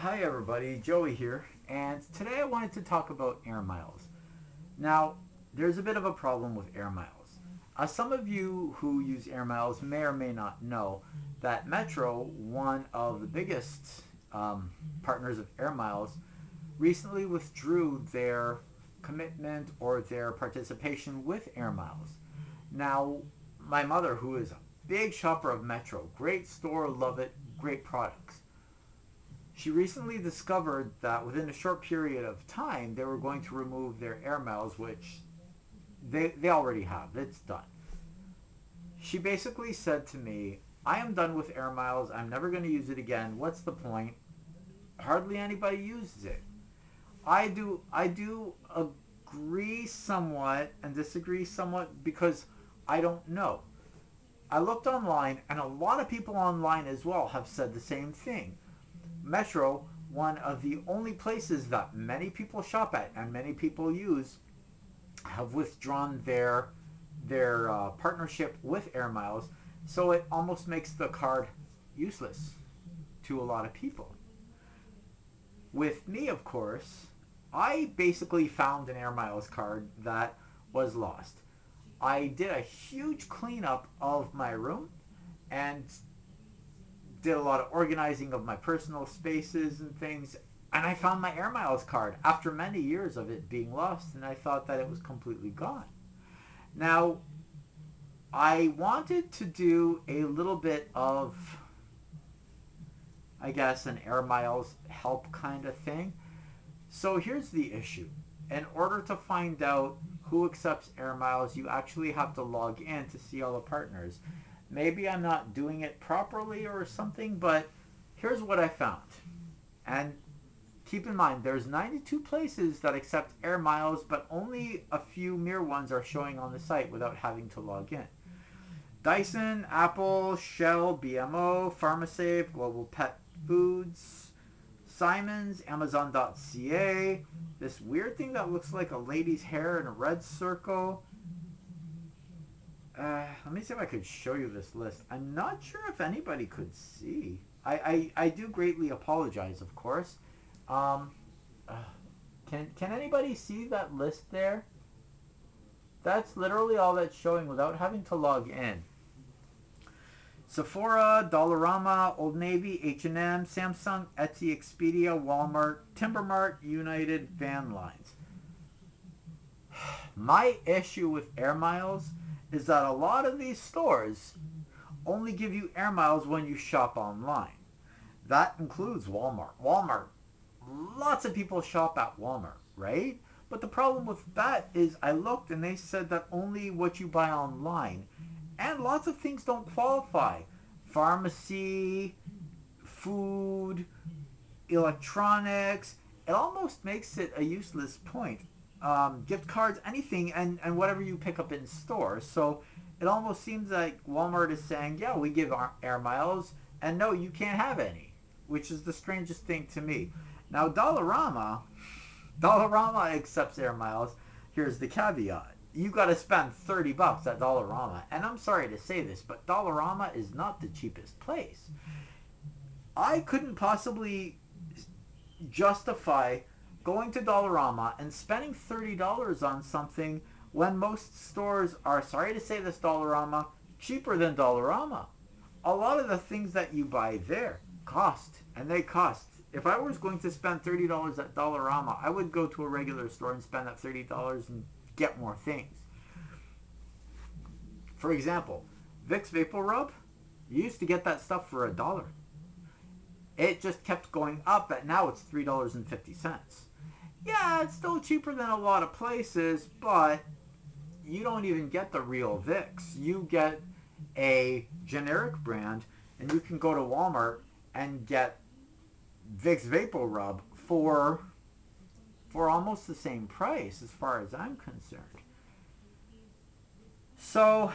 Hi everybody, Joey here, and today I wanted to talk about air miles. Now, there's a bit of a problem with air miles. Some of you who use air miles may or may not know that Metro, one of the biggest partners of air miles, recently withdrew their commitment or their participation with air miles. Now, my mother, who is a big shopper of Metro, great store, love it, great products, she recently discovered that within a short period of time, they were going to remove their air miles, which they already have. It's done. She basically said to me, I am done with air miles. I'm never going to use it again. What's the point? Hardly anybody uses it. I do agree somewhat and disagree somewhat because I don't know. I looked online, and a lot of people online as well have said the same thing. Metro, one of the only places that many people shop at and many people use, have withdrawn their partnership with Air Miles, so it almost makes the card useless to a lot of people. With me, of course, I basically found an Air Miles card that was lost. I did a huge cleanup of my room and did a lot of organizing of my personal spaces and things. And I found my Air Miles card after many years of it being lost, and I thought that it was completely gone. Now, I wanted to do a little bit of, I guess, an Air Miles help kind of thing. So here's the issue. In order to find out who accepts Air Miles, you actually have to log in to see all the partners. Maybe I'm not doing it properly or something, but here's what I found. And keep in mind, there's 92 places that accept Air Miles, but only a few mere ones are showing on the site without having to log in. Dyson, Apple, Shell, BMO, Pharmasave, Global Pet Foods, Simon's, Amazon.ca, this weird thing that looks like a lady's hair in a red circle. Let me see if I could show you this list. I'm not sure if anybody could see. I do greatly apologize, of course. Um, uh, can anybody see that list there? That's literally all that's showing without having to log in. Sephora, Dollarama, Old Navy, H&M, Samsung, Etsy, Expedia, Walmart, Timbermart, United, Van Lines. My issue with Air Miles is that a lot of these stores only give you Air Miles when you shop online. That includes Walmart. Walmart, lots of people shop at Walmart, right? But the problem with that is I looked and they said that only what you buy online. And lots of things don't qualify. Pharmacy, food, electronics. It almost makes it a useless point. Gift cards, anything, and whatever you pick up in stores. So it almost seems like Walmart is saying, yeah, we give our air miles, and no, you can't have any, which is the strangest thing to me. Now, Dollarama accepts air miles. Here's the caveat. You got to spend $30 at Dollarama. And I'm sorry to say this, but Dollarama is not the cheapest place. I couldn't possibly justify going to Dollarama and spending $30 on something when most stores are, sorry to say this, Dollarama, cheaper than Dollarama. A lot of the things that you buy there cost, and they cost. If I was going to spend $30 at Dollarama, I would go to a regular store and spend that $30 and get more things. For example, Vicks Vapor Rub, you used to get that stuff for $1. It just kept going up, and now it's $3.50. Yeah, it's still cheaper than a lot of places, but you don't even get the real Vicks. You get a generic brand, and you can go to Walmart and get Vicks Vapor Rub for almost the same price as far as I'm concerned. So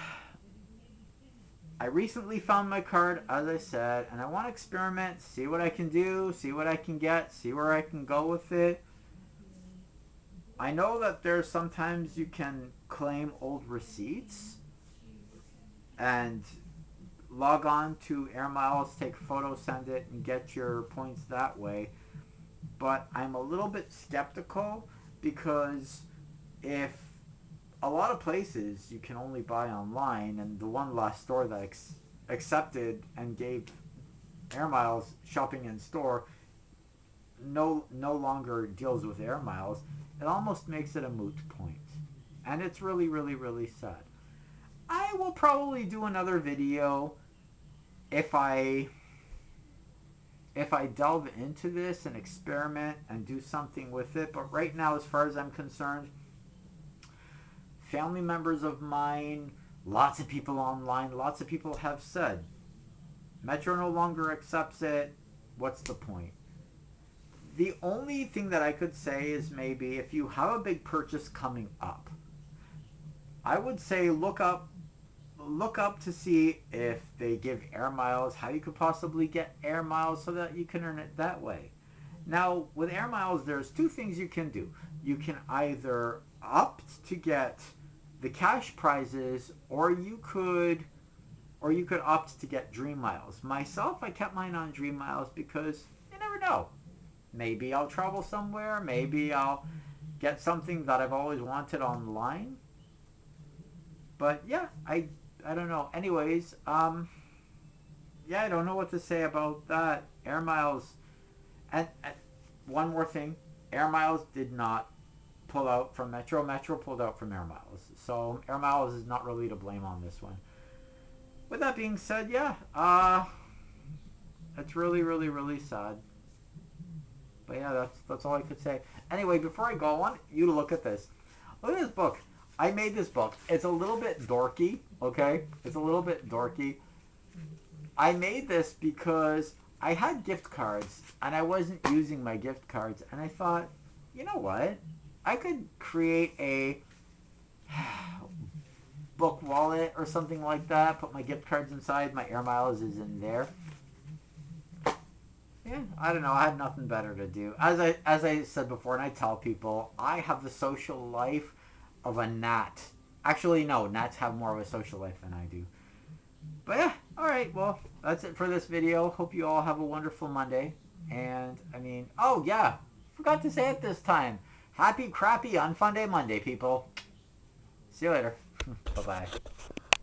I recently found my card, as I said, and I want to experiment, see what I can do, see what I can get, see where I can go with it. I know that there's sometimes you can claim old receipts, and log on to Air Miles, take a photo, send it, and get your points that way. But I'm a little bit skeptical because if a lot of places you can only buy online, and the one last store that accepted and gave Air Miles shopping in store no longer deals with Air Miles, it almost makes it a moot point. And it's really, really, really sad. I will probably do another video if I delve into this and experiment and do something with it. But right now, as far as I'm concerned, family members of mine, lots of people online, lots of people have said, Metro no longer accepts it. What's the point? The only thing that I could say is maybe if you have a big purchase coming up, I would say look up to see if they give Air Miles, how you could possibly get Air Miles so that you can earn it that way. Now, with Air Miles, there's two things you can do. You can either opt to get the cash prizes, or you could opt to get Dream Miles. Myself, I kept mine on Dream Miles because you never know. Maybe I'll travel somewhere. Maybe I'll get something that I've always wanted online. But yeah, I don't know. Anyways, yeah, I don't know what to say about that. Air Miles, and one more thing, Air Miles did not pull out from Metro. Metro pulled out from Air Miles. So Air Miles is not really to blame on this one. With that being said, yeah, it's really, really, really sad. But yeah, that's all I could say. Anyway, before I go, I want you to look at this. Look at this book. I made this book. It's a little bit dorky, okay? It's a little bit dorky. I made this because I had gift cards, and I wasn't using my gift cards. And I thought, you know what? I could create a book wallet or something like that. Put my gift cards inside. My Air Miles is in there. Yeah, I don't know. I had nothing better to do. As I said before, and I tell people, I have the social life of a gnat. Actually, no, gnats have more of a social life than I do. But yeah, alright, well, that's it for this video. Hope you all have a wonderful Monday. And, I mean, oh yeah, forgot to say it this time. Happy crappy Unfun Day Monday, people. See you later. Bye-bye.